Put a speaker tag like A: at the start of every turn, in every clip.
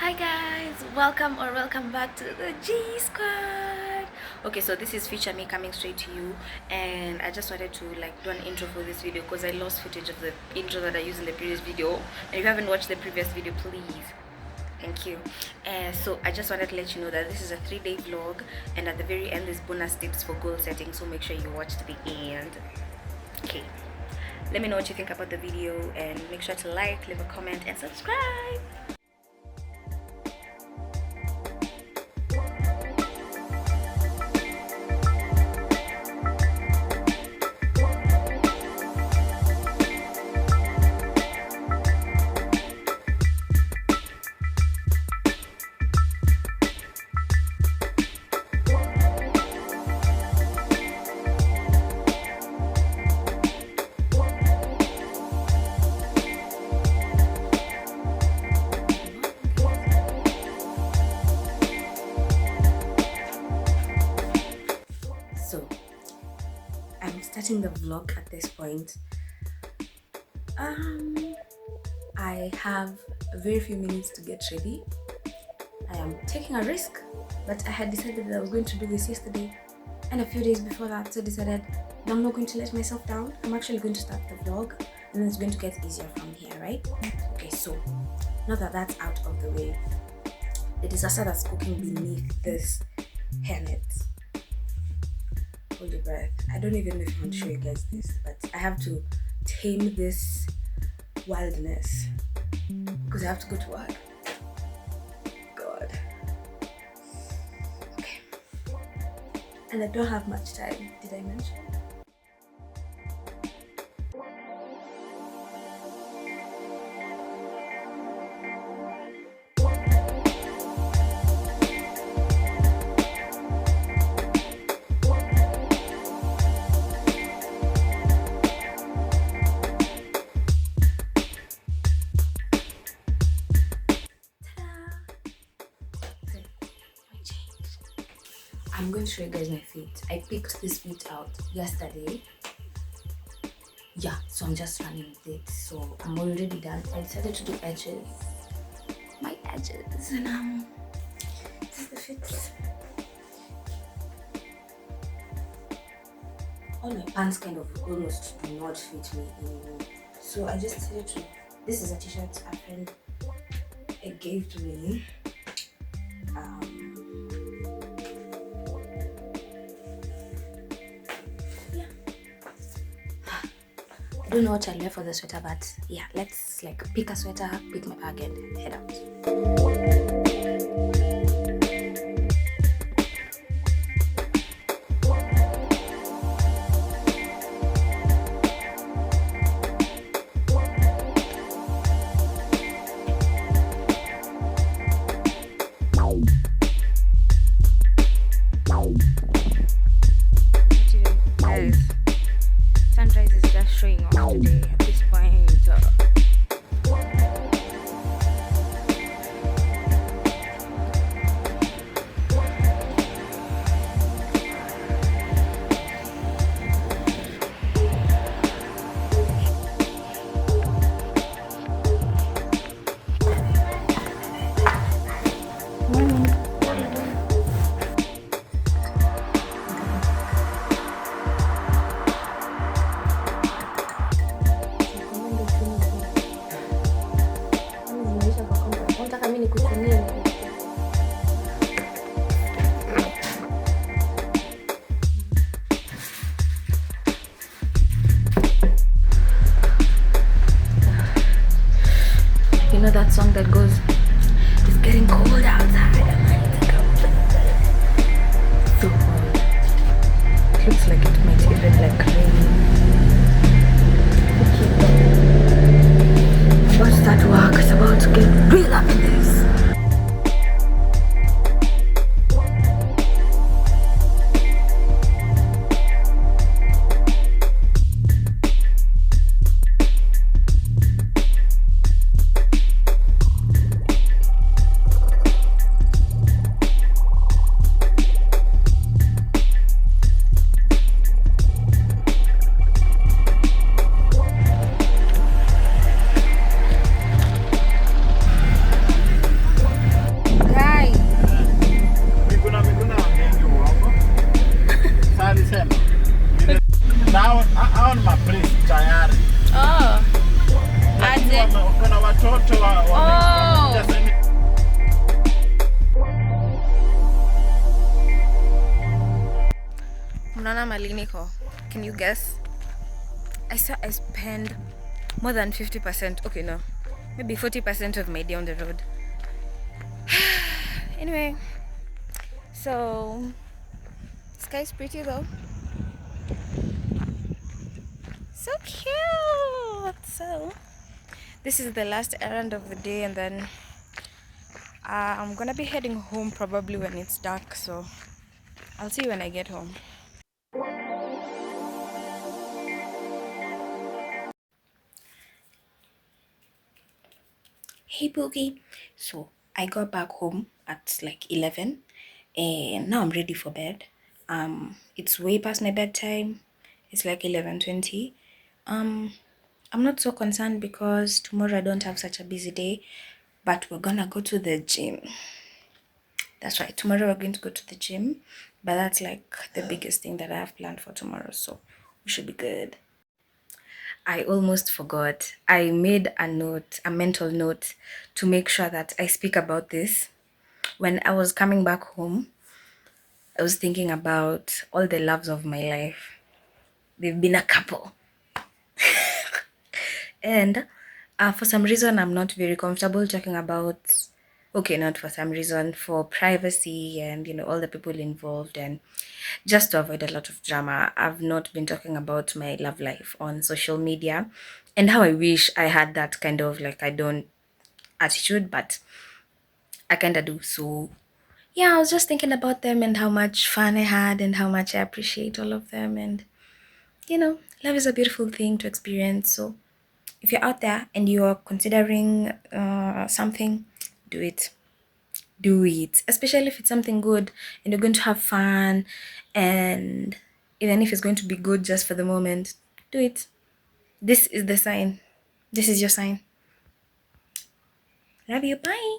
A: Hi guys, welcome back to the G Squad. Okay, so this is feature me coming straight to you, and I just wanted to do an intro for this video because I lost footage of the intro that I used in the previous video. And if you haven't watched the previous video, please, thank you. And so I just wanted to let you know that this is a 3-day vlog, and at the very end there's bonus tips for goal setting, so make sure you watch to the end. Okay, let me know what you think about the video, and make sure to like, leave a comment, and subscribe. So I'm starting the vlog at this point. I have very few minutes to get ready. I am taking a risk, but I had decided that I was going to do this yesterday and a few days before that, so I decided no, I'm not going to let myself down. I'm actually going to start the vlog and then it's going to get easier from here, right? Okay, so now that that's out of the way, the disaster that's cooking beneath this hairnet. Hold your breath. I don't even know if I want to show you guys this, but I have to tame this wildness because I have to go to work. God. Okay. And I don't have much time. Did I mention? I'm going to show you guys my feet. I picked this feet out yesterday. Yeah, so I'm just running with it. So I'm already done. I decided to do edges. My edges. And this is the fit. All my pants kind of almost do not fit me anymore. So I just decided to, this is a t-shirt a friend gave to me. I don't know what I'll wear for the sweater, but yeah, let's pick a sweater, pick my bag and head out. Sunrise is just showing off today at this point. You know that song that goes, it's getting cold outside. So cold. It looks like it might even rain. Okay. About to start work. It's about to get real up in this. Niko? Can you guess? I saw I spend more than 50%. Okay, no. Maybe 40% of my day on the road. Anyway, so sky's pretty though. So cute. So this is the last errand of the day, and then I'm gonna be heading home probably when it's dark. So I'll see you when I get home. Hey Boogie. So I got back home at like 11, and now I'm ready for bed. It's way past my bedtime. It's like 11:20. Um I'm not so concerned because tomorrow I don't have such a busy day, but we're gonna go to the gym. That's right. Tomorrow we're going to go to the gym, but that's like the biggest thing that I have planned for tomorrow, so we should be good. I almost forgot. I made a note, a mental note, to make sure that I speak about this. When I was coming back home, I was thinking about all the loves of my life. They've been a couple. And for some reason, I'm not very comfortable talking about, okay, not for some reason, for privacy and, all the people involved, and just to avoid a lot of drama, I've not been talking about my love life on social media, and how I wish I had that kind of like I don't attitude, but I kind of do. So, yeah, I was just thinking about them and how much fun I had and how much I appreciate all of them. And, love is a beautiful thing to experience. So, if you're out there and you're considering something, do it. Do it. Especially if it's something good and you're going to have fun, and even if it's going to be good just for the moment, do it. This is the sign. This is your sign. Love you. Bye.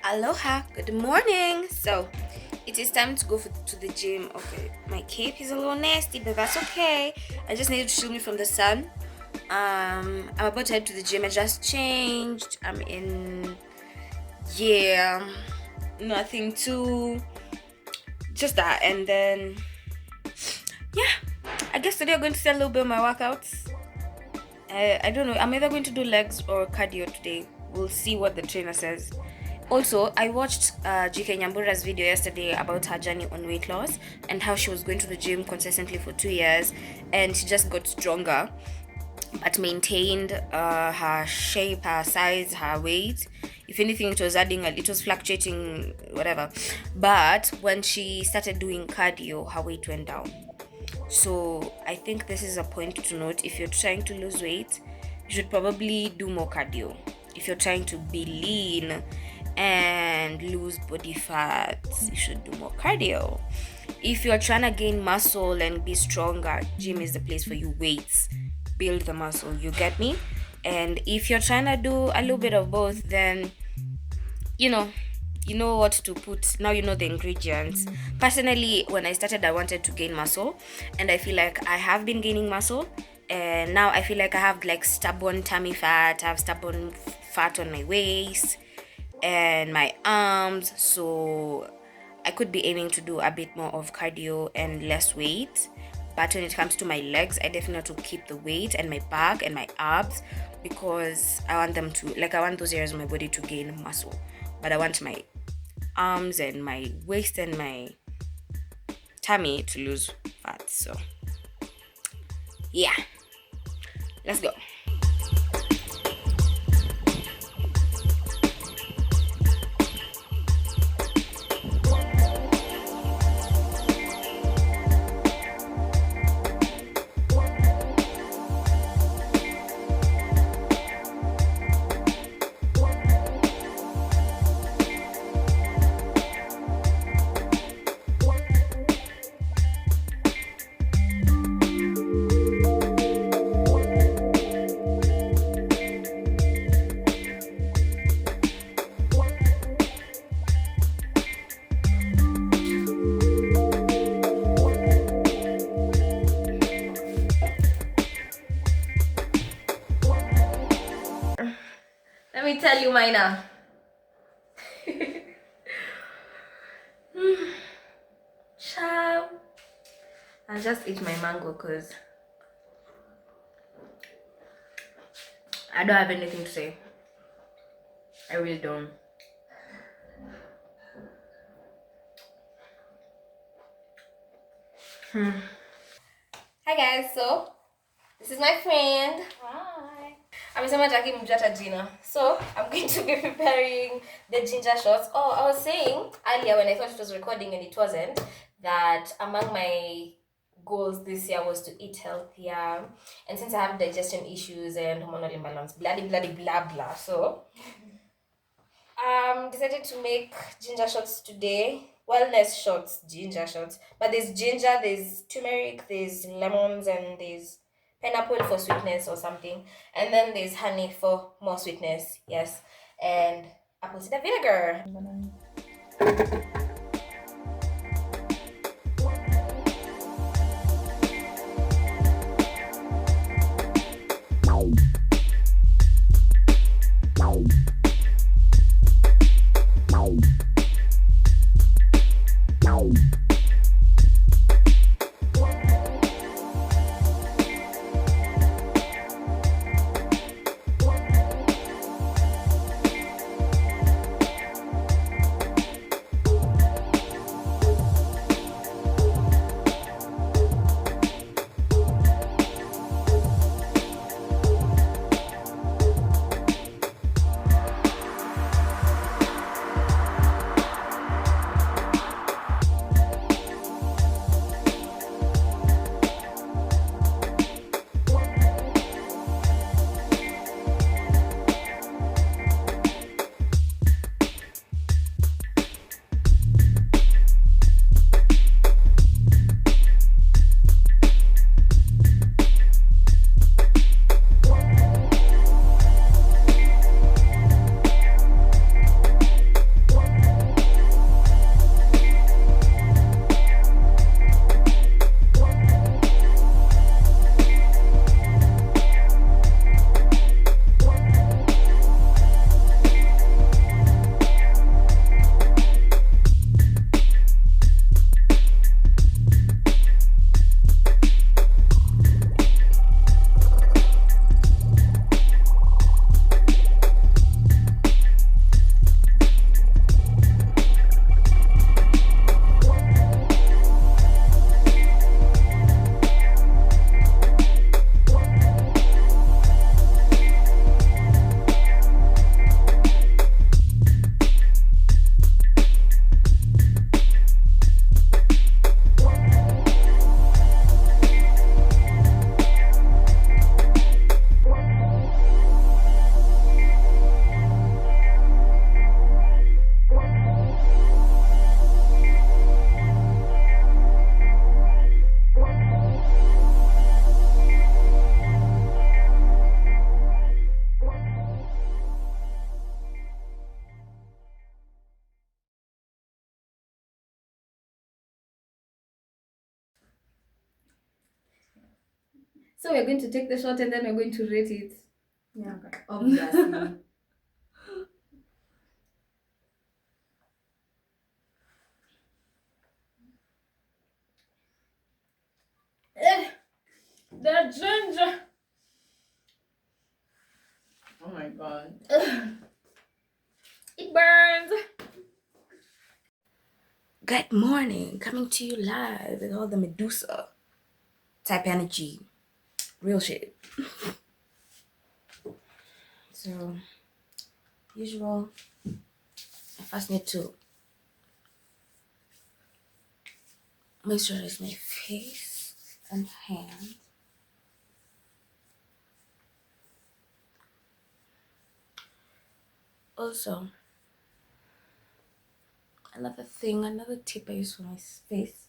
A: Aloha, good morning. So it is time to go to the gym. Okay, my cape is a little nasty, but that's okay. I just needed to shield me from the sun. I'm about to head to the gym. I just changed. I'm in, yeah, nothing too, just that. And then, yeah, I guess today I'm going to see a little bit of my workouts. I don't know. I'm either going to do legs or cardio today. We'll see what the trainer says. Also, I watched GK Nyambura's video yesterday about her journey on weight loss and how she was going to the gym consistently for 2 years, and she just got stronger but maintained her shape, her size, her weight. If anything, it was fluctuating, whatever. But when she started doing cardio, her weight went down. So I think this is a point to note. If you're trying to lose weight, you should probably do more cardio. If you're trying to be lean and lose body fat, you should do more cardio. If you're trying to gain muscle and be stronger, gym is the place for you. Weights build the muscle, you get me? And if you're trying to do a little bit of both, then you know what to put. Now you know the ingredients. Personally, when I started, I wanted to gain muscle, and I feel like I have been gaining muscle, and now I feel like I have like stubborn tummy fat. I have stubborn fat on my waist and my arms, so I could be aiming to do a bit more of cardio and less weight. But when it comes to my legs, I definitely want to keep the weight, and my back and my abs, because I want them to, like, I want those areas of my body to gain muscle, but I want my arms and my waist and my tummy to lose fat. So yeah, let's go. tell you mine now. Ciao. I'll just eat my mango because I don't have anything to say. I really don't. Hi guys, so this is my friend. Hi. Amesema Jackie mjata jina. So I'm going to be preparing the ginger shots. Oh, I was saying earlier when I thought it was recording and it wasn't, that among my goals this year was to eat healthier. And since I have digestion issues and hormonal imbalance, blah blah, so decided to make ginger shots today. Wellness shots, ginger shots. But there's ginger, there's turmeric, there's lemons, and there's pineapple for sweetness or something. And then there's honey for more sweetness. Yes. And apple cider vinegar. So we're going to take the shot and then we're going to rate it.
B: Yeah, okay. Obviously.
A: The ginger.
B: Oh my god.
A: It burns. Good morning, coming to you live with all the Medusa type energy, real shit. So, usual, I first need to moisturize my face and hands. Also, another tip I use for my face.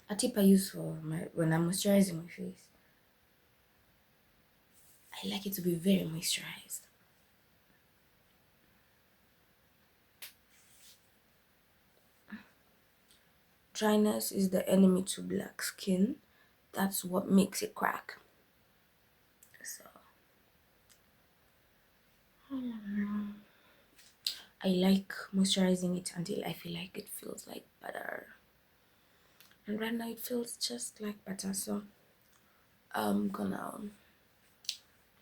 A: A tip I use for when I'm moisturizing my face. I like it to be very moisturized. Dryness is the enemy to black skin. That's what makes it crack. So I like moisturizing it until I feel like it feels like butter, and right now it feels just like butter. So I'm gonna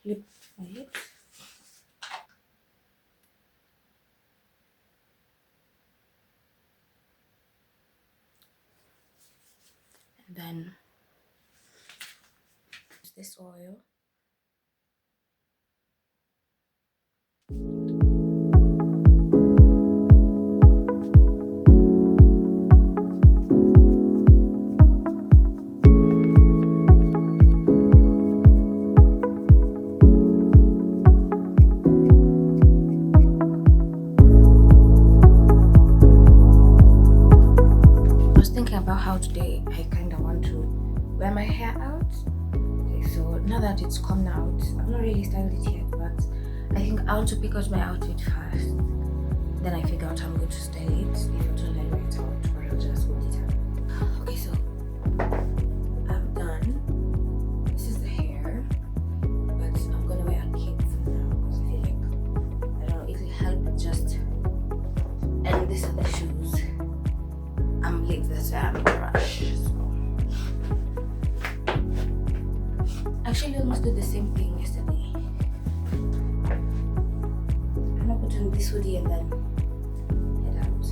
A: lip my lips. And then use this oil. I was thinking about how today I kind of want to wear my hair out. Okay, so now that it's come out, I've not really styled it yet, but I think I want to pick out my outfit first. Then I figure out how I'm going to style it. If I don't like it out, or I'll just hold it out. Okay, so I'm done. This is the hair, but I'm gonna wear a cape for now because I feel like I don't know, it will help just. And these are the shoes. I'm late this way. I'm in a rush. So. Actually, almost did the same thing yesterday. I'm gonna put on this hoodie and then head out.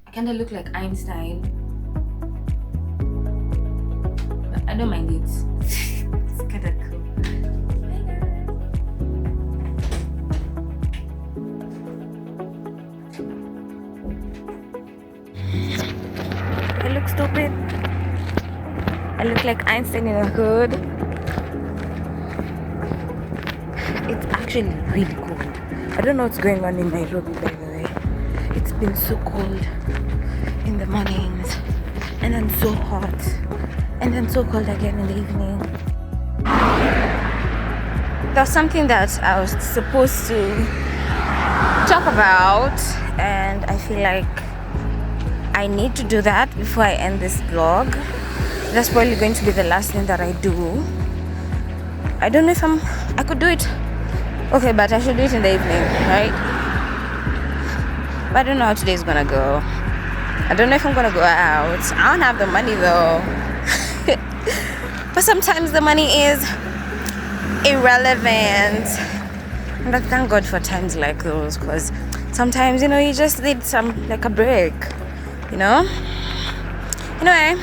A: I kinda look like Einstein, but I don't mind it. It's kinda cool. I look stupid. I look like Einstein in a hood. It's actually really cold. I don't know what's going on in Nairobi, by the way. It's been so cold in the mornings, and then so hot, and then so cold again in the evening. There's something that I was supposed to talk about, and I feel like I need to do that before I end this vlog. That's probably going to be the last thing that I do. I don't know if I could do it. Okay, but I should do it in the evening, right? But I don't know how today's gonna go. I don't know if I'm gonna go out. I don't have the money though. But sometimes the money is irrelevant. And I thank God for times like those, because sometimes, you know, you just need like a break, you know? Anyway.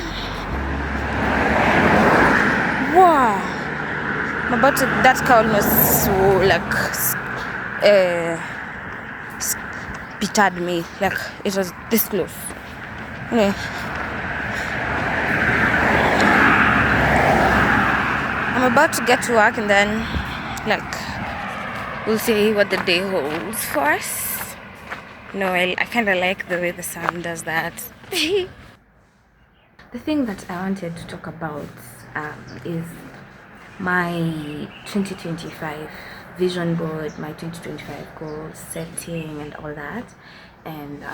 A: Wow. I'm about to, that car almost so like spitted me, like it was this close. Anyway. I'm about to get to work, and then like we'll see what the day holds for us. No, I kind of like the way the sun does that. The thing that I wanted to talk about is my 2025 vision board, my 2025 goal setting and all that. And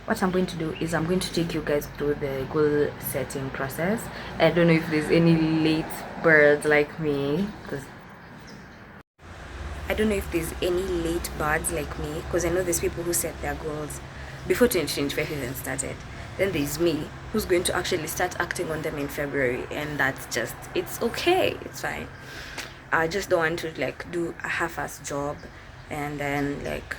A: what I'm going to do is I'm going to take you guys through the goal setting process. I don't know if there's any late birds like me, because I don't know if there's any late birds like me, because I know there's people who set their goals before 2025 even started. Then there's me, who's going to actually start acting on them in February, and that's just, it's okay, it's fine. I just don't want to like do a half-ass job and then like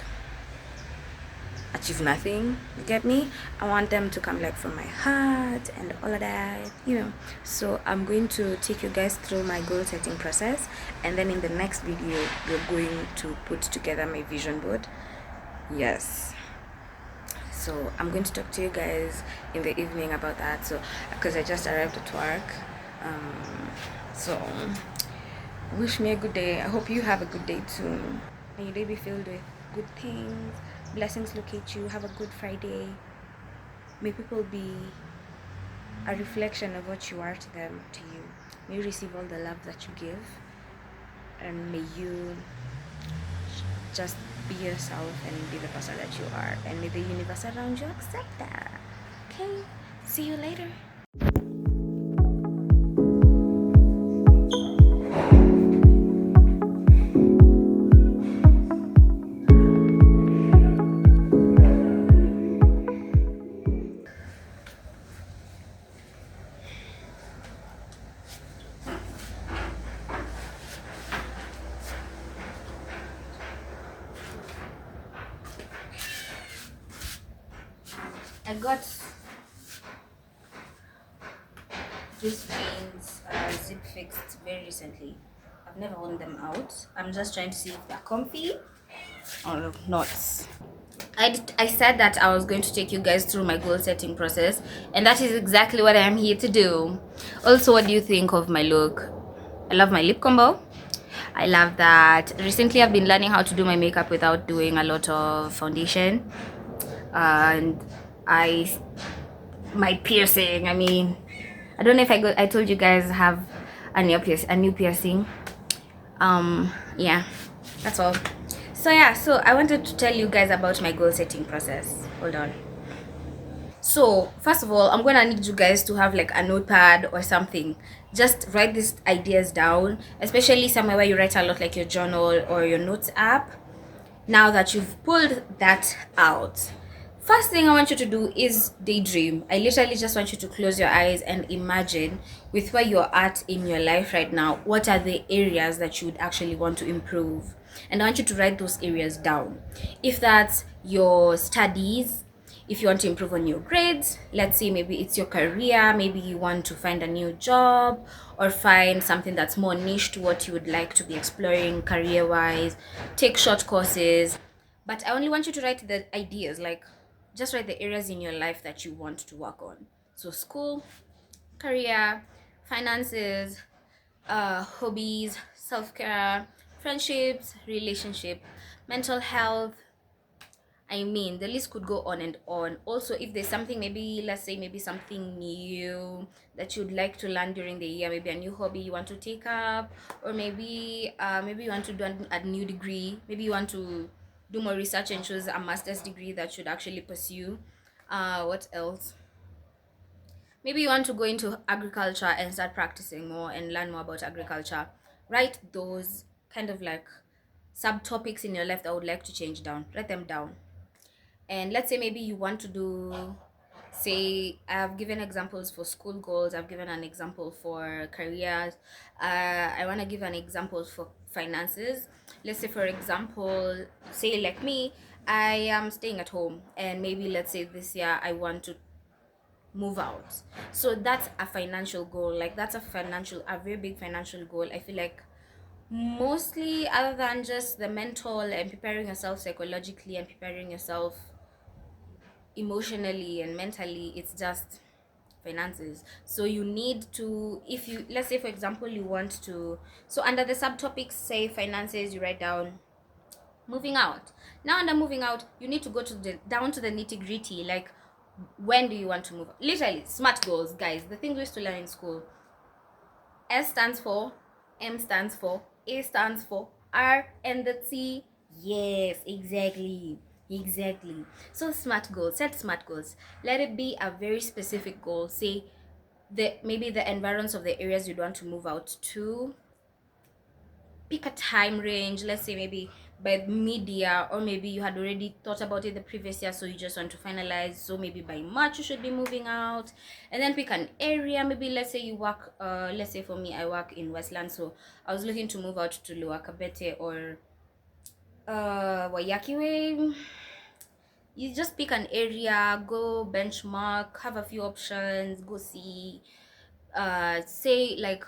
A: achieve nothing, you get me? I want them to come like from my heart and all of that, you know. So I'm going to take you guys through my goal setting process, and then in the next video we're going to put together my vision board. Yes, so I'm going to talk to you guys in the evening about that, so because I just arrived at work. So wish me a good day. I hope you have a good day too. May your day be filled with good things, blessings locate you. Have a good Friday. May people be a reflection of what you are to them, to you. May you receive all the love that you give, and may you just be yourself and be the person that you are, and may the universe around you accept that. Okay, see you later. I got these jeans zip fixed very recently. I've never worn them out. I'm just trying to see if they're comfy or not. I said that I was going to take you guys through my goal setting process, and that is exactly what I am here to do. Also, what do you think of my look? I love my lip combo. I love that. Recently, I've been learning how to do my makeup without doing a lot of foundation. And my piercing, I mean, I don't know if I told you guys I have a new piercing. Yeah, that's all. So yeah, so I wanted to tell you guys about my goal setting process. Hold on. So first of all, I'm gonna need you guys to have like a notepad or something. Just write these ideas down, especially somewhere where you write a lot, like your journal or your notes app. Now that you've pulled that out, first thing I want you to do is daydream. I literally just want you to close your eyes and imagine with where you're at in your life right now, what are the areas that you would actually want to improve. And I want you to write those areas down. If that's your studies, if you want to improve on your grades, let's say maybe it's your career, maybe you want to find a new job or find something that's more niche to what you would like to be exploring career wise, take short courses. But I only want you to write the ideas, like just write the areas in your life that you want to work on. So school, career, finances, hobbies, self-care, friendships, relationship, mental health. I mean, the list could go on and on. Also, if there's something, maybe let's say maybe something new that you'd like to learn during the year, maybe a new hobby you want to take up, or maybe you want to do a new degree, maybe you want to do more research and choose a master's degree that should actually pursue. What else? Maybe you want to go into agriculture and start practicing more and learn more about agriculture. Write those kind of like subtopics in your life that I would like to change down. Write them down. And let's say maybe you want to do, say I've given examples for school goals, I've given an example for careers, I want to give an example for finances. Let's say for example, say like me, I am staying at home, and maybe let's say this year I want to move out. So that's a financial goal, like that's a very big financial goal. I feel like mostly, other than just the mental and preparing yourself psychologically and preparing yourself emotionally and mentally, it's just finances. So you need to, if you, let's say for example you want to, so under the subtopics, say finances, you write down moving out. Now under moving out, you need to go to the down to the nitty gritty, like when do you want to move? Literally smart goals, guys, the things we used to learn in school. S stands for, M stands for, A stands for, R, and the T. Yes, exactly. Exactly. So smart goals, set smart goals. Let it be a very specific goal. Say maybe the environs of the areas you'd want to move out to. Pick a time range, let's say maybe by mid-year, or maybe you had already thought about it the previous year, so you just want to finalize, so maybe by March you should be moving out. And then pick an area, maybe let's say you work, let's say for me I work in Westland, so I was looking to move out to Lower Kabete or Wayaki Way. You just pick an area, go benchmark, have a few options, go see, say like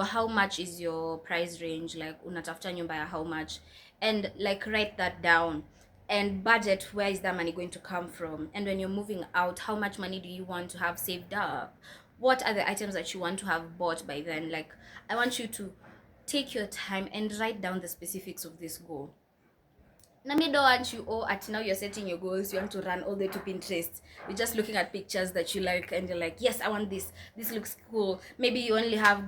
A: how much is your price range, like unatafuta nyumba ya how much, and like write that down and budget where is that money going to come from. And when you're moving out, how much money do you want to have saved up? What are the items that you want to have bought by then? Like, I want you to take your time and write down the specifics of this goal. Now, me don't want you, oh, at now you're setting your goals, you want to run all the way to Pinterest. You're just looking at pictures that you like and you're like, yes, I want this. This looks cool. Maybe you only have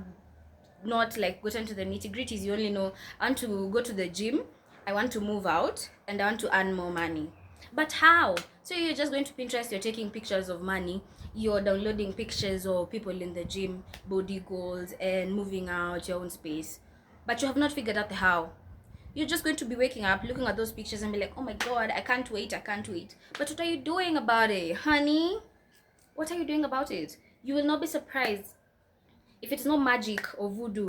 A: not like gotten to the nitty gritties. You only know, I want to go to the gym, I want to move out, and I want to earn more money. But how? So you're just going to Pinterest, you're taking pictures of money, you're downloading pictures of people in the gym, body goals, and moving out your own space. But you have not figured out the how. You're just going to be waking up, looking at those pictures and be like, oh my god, I can't wait, I can't wait. But what are you doing about it, honey? What are you doing about it? You will not be surprised if it's not magic or voodoo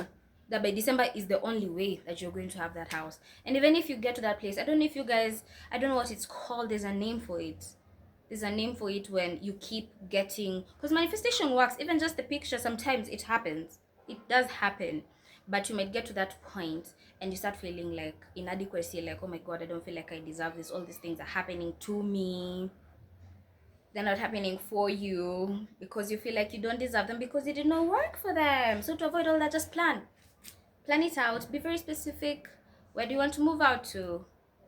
A: that by December is the only way that you're going to have that house. And even if you get to that place, I don't know if you guys, I don't know what it's called, there's a name for it. there's a name for it when you keep getting, because manifestation works. Even just the picture, sometimes it happens, it does happen, but you might get to that point and you start feeling like inadequacy, like, oh my god, I don't feel like I deserve this, all these things are happening to me, they're not happening for you, because you feel like you don't deserve them because you did not work for them. So to avoid all that, just plan it out, be very specific. Where do you want to move out to,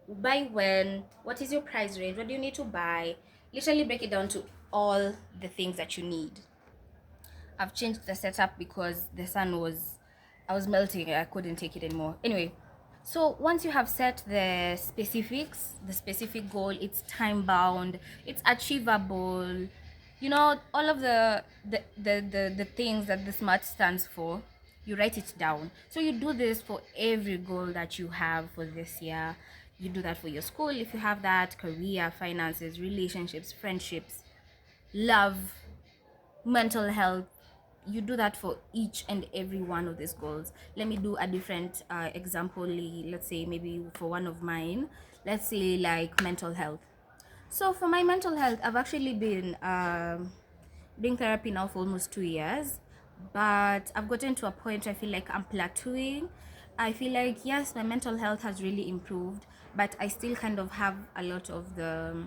A: by when, what is your price range, what do you need to buy, literally break it down to all the things that you need. I've changed the setup because the sun was, I was melting, I couldn't take it anymore. Anyway, so once you have set the specifics, the specific goal, it's time bound, it's achievable, you know, all of the things that the SMART stands for, you write it down. So you do this for every goal that you have for this year. You do that for your school if you have that, career, finances, relationships, friendships, love, mental health. You do that for each and every one of these goals. Let me do a different example. Let's say maybe for one of mine, let's say like mental health. So for my mental health, I've actually been doing therapy now for almost 2 years, but I've gotten to a point where I feel like I'm plateauing. I feel like, yes, my mental health has really improved, but I still kind of have a lot of the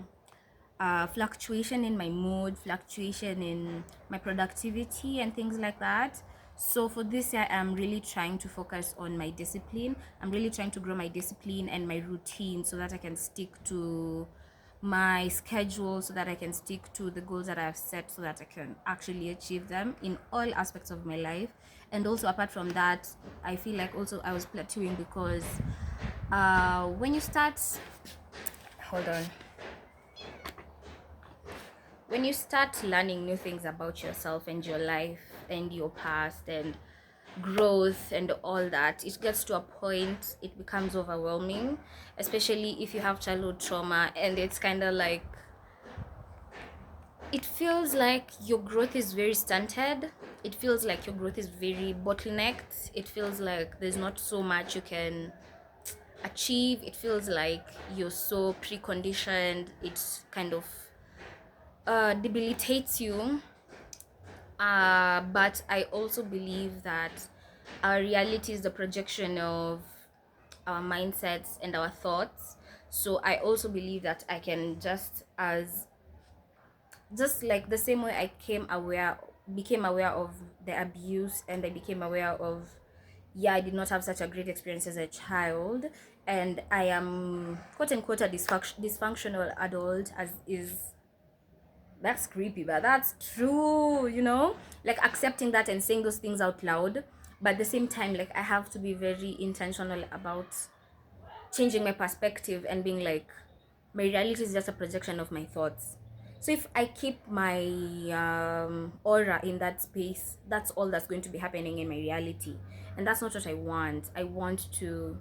A: fluctuation in my mood, fluctuation in my productivity, and things like that. So for this year, I'm really trying to focus on my discipline. I'm really trying to grow my discipline and my routine so that I can stick to my schedule, so that I can stick to the goals that I've set, so that I can actually achieve them in all aspects of my life. And also apart from that, I feel like also I was plateauing because when you start, hold on, when you start learning new things about yourself and your life and your past and growth and all that, it gets to a point it becomes overwhelming, especially if you have childhood trauma, and it's kind of like, it feels like your growth is very stunted, it feels like your growth is very bottlenecked, it feels like there's not so much you can achieve, it feels like you're so preconditioned, it's kind of debilitates you. But I also believe that our reality is the projection of our mindsets and our thoughts. So I also believe that I can just like the same way I became aware of the abuse, and I became aware of, yeah, I did not have such a great experience as a child, and I am quote unquote a dysfunctional adult, as is, that's creepy, but that's true, you know, like accepting that and saying those things out loud. But at the same time, like, I have to be very intentional about changing my perspective and being like, my reality is just a projection of my thoughts. So if I keep my aura in that space, that's all that's going to be happening in my reality, and that's not what I want. I want to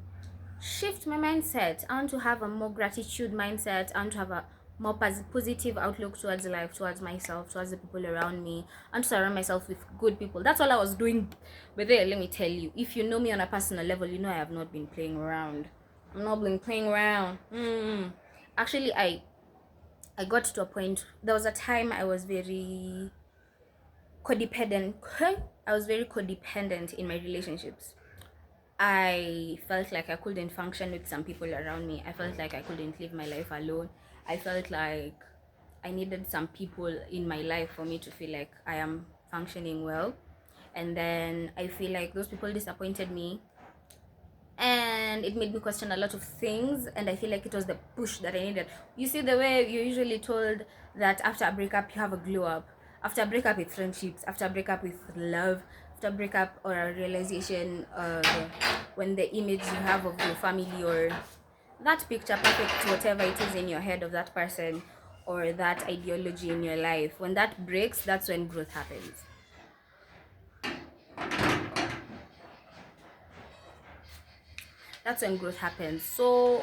A: shift my mindset. I want to have a more gratitude mindset. I want to have a more positive outlook towards life, towards myself, towards the people around me, and to surround myself with good people. That's all I was doing. But there, let me tell you, if you know me on a personal level, you know I have not been playing around. I'm not been playing around. Actually, I got to a point. There was a time I was very codependent. I was very codependent in my relationships. I felt like I couldn't function with some people around me. I felt like I couldn't live my life alone. I felt like I needed some people in my life for me to feel like I am functioning well. And then I feel like those people disappointed me, and it made me question a lot of things, and I feel like it was the push that I needed. You see, the way you're usually told that after a breakup you have a glow up, after a breakup with friendships, after a breakup with love, after a breakup or a realization, when the image you have of your family, or that picture perfect whatever it is in your head of that person or that ideology in your life, when that breaks, that's when growth happens. That's when growth happens. So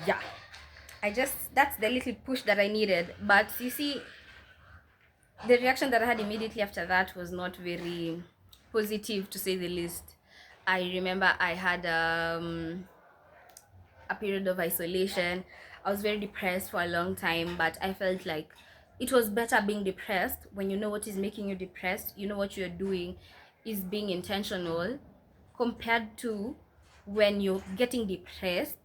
A: yeah, that's the little push that I needed. But you see, the reaction that I had immediately after that was not very positive, to say the least. I remember I had a period of isolation. I was very depressed for a long time, but I felt like it was better being depressed when you know what is making you depressed, you know what you're doing is being intentional, compared to when you're getting depressed,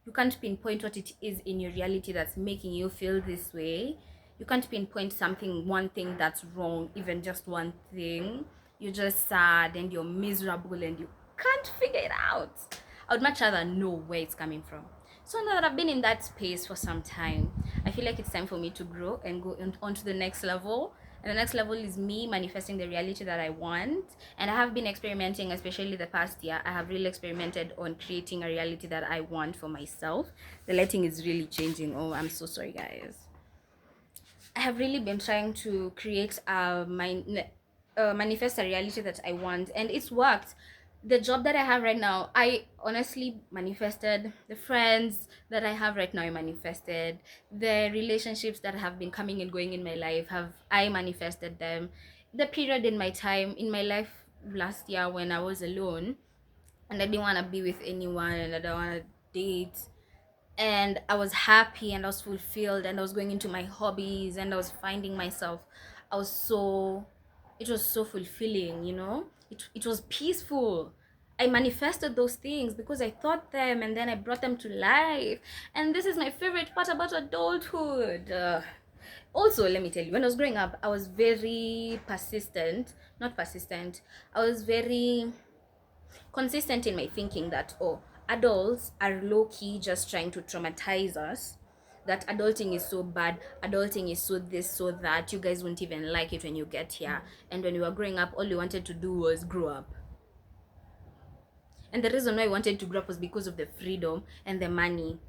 A: you can't pinpoint what it is in your reality that's making you feel this way. You can't pinpoint something, one thing that's wrong, even just one thing. You're just sad and you're miserable and you can't figure it out. I would much rather know where it's coming from. So now that I've been in that space for some time, I feel like it's time for me to grow and go on to the next level. And the next level is me manifesting the reality that I want. And I have been experimenting, especially the past year. I have really experimented on creating a reality that I want for myself. The lighting is really changing. Oh, I'm so sorry, guys. I have really been trying to create manifest a reality that I want, and it's worked. The job that I have right now, I honestly manifested. The friends that I have right now, I manifested. The relationships that have been coming and going in my life, have I manifested them. The period in my time in my life last year when I was alone and I didn't want to be with anyone and I don't want to date, and I was happy and I was fulfilled and I was going into my hobbies and I was finding myself. I was so, it was so fulfilling, you know? It was peaceful. I manifested those things because I thought them and then I brought them to life. And this is my favorite part about adulthood. Also, let me tell you, when I was growing up, I was very persistent. Not persistent. I was very consistent in my thinking that, oh, adults are low-key just trying to traumatize us, that adulting is so bad, adulting is so this, so that, you guys won't even like it when you get here. And when you were growing up, all you wanted to do was grow up. And the reason why I wanted to grow up was because of the freedom and the money.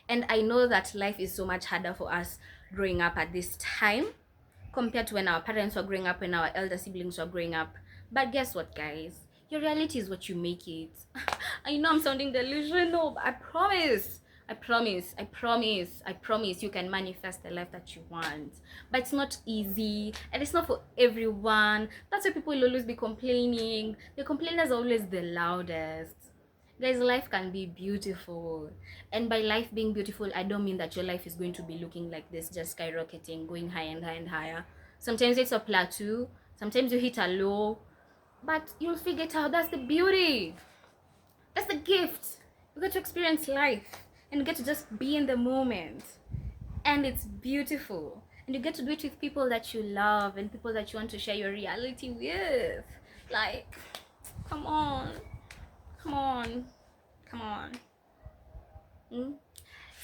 A: And I know that life is so much harder for us growing up at this time compared to when our parents were growing up, when our elder siblings were growing up. But guess what, guys? Your reality is what you make it. I know I'm sounding delusional, but I promise. I promise you can manifest the life that you want. But it's not easy and it's not for everyone. That's why people will always be complaining. The complainers are always the loudest. Guys, life can be beautiful. And by life being beautiful, I don't mean that your life is going to be looking like this, just skyrocketing, going higher and higher and higher. Sometimes it's a plateau, sometimes you hit a low, but you'll figure it out. That's the beauty. That's the gift. You get to experience life and you get to just be in the moment. And it's beautiful. And you get to do it with people that you love and people that you want to share your reality with. Like, come on. Come on. Come on.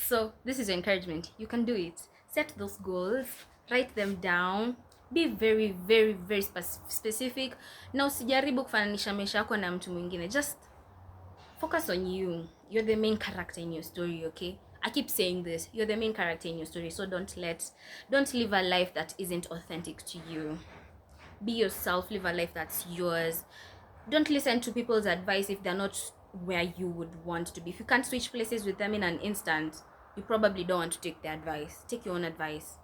A: So this is your encouragement. You can do it. Set those goals, write them down, be very very very specific. Na usijaribu kufananisha maisha yako na mtu mwingine. Just focus on you. You're the main character in your story, okay? I keep saying this. You're the main character in your story, so don't live a life that isn't authentic to you. Be yourself, live a life that's yours. Don't listen to people's advice if they're not where you would want to be. If you can't switch places with them in an instant, you probably don't want to take their advice. Take your own advice.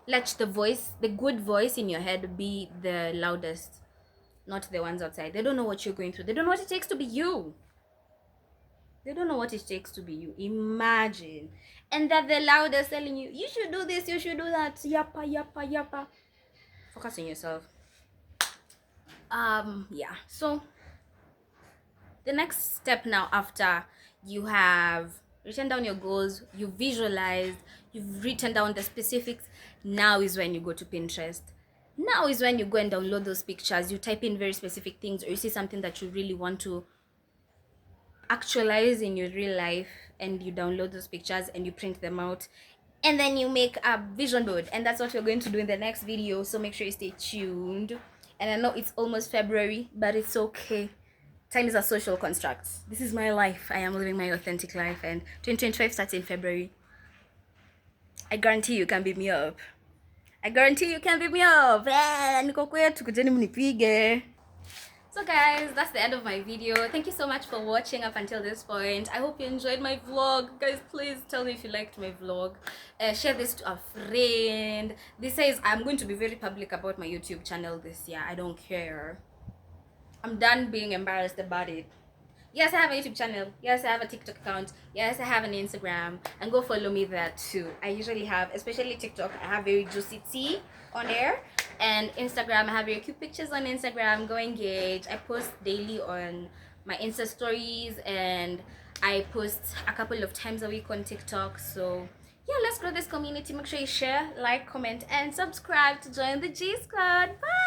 A: Let the good voice in your head be the loudest, not the ones outside. They don't know what you're going through. They don't know what it takes to be you. They don't know what it takes to be you. Imagine. And that the loudest telling you, you should do this, you should do that. Yappa, yappa, yappa. Focus on yourself. Yeah. So the next step now, after you have written down your goals, you visualized, you've written down the specifics, now is when you go to Pinterest. Now is when you go and download those pictures. You type in very specific things, or you see something that you really want to actualize in your real life, and you download those pictures and you print them out, and then you make a vision board. And that's what we're going to do in the next video, so make sure you stay tuned. And I know it's almost February, but it's okay. Time is a social construct. This is my life. I am living my authentic life, and 2025 starts in February. I guarantee you can beat me up. Niko kwetu, kujeni mnipige. So guys, that's the end of my video. Thank you so much for watching up until this point. I hope you enjoyed my vlog. Guys, please tell me if you liked my vlog. Share this to a friend. This says I'm going to be very public about my YouTube channel this year. I don't care. I'm done being embarrassed about it. Yes, I have a YouTube channel. Yes, I have a TikTok account. Yes, I have an Instagram. And go follow me there too. I usually have, especially TikTok, I have very juicy tea on there. And Instagram, I have very cute pictures on Instagram. Go engage. I post daily on my Insta stories, and I post a couple of times a week on TikTok. So yeah, let's grow this community. Make sure you share, like, comment, and subscribe to join the G Squad. Bye!